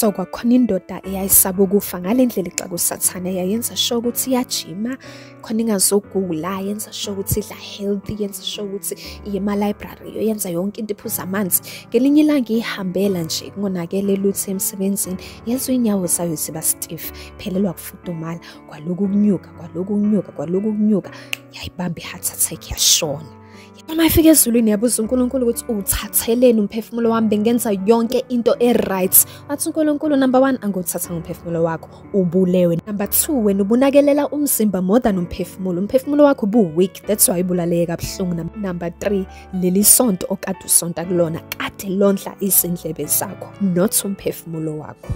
So kwakhona indoda eyayisaba ukufa ngalendlela ixakusathane yayenza sure ukuthi iyajima khona ingazogula, yenza sure ukuthi idla healthy, yenza sure ukuthi iye ema-library, yenza yonke into, iphuza amanzi. Ngelinye ilanga ihambela nje kungonakele lutho emsebenzini, yezwe inyawo zayo ziba stiff, phelelwa kufudumala, kwaloku kunyuka, yayibamba i-heart attack yashona. Uma ifika ezulwini yabuza uNkulunkulu ukuthi uthatheleni umphefumulo wami, bengenza yonke into e-right. Wathi uNkulunkulu, number 1, anguthatha umphefumulo wakho, ubulewe. Number 2, wena ubunakelela umzimba more than umphefumulo. Umphefumulo wakho ubu-weak, that's why ubulaleke kabuhlungu. Number 3, leli sonto okade usonta kulona kade londla izindlebe zakho, not umphefumulo wakho.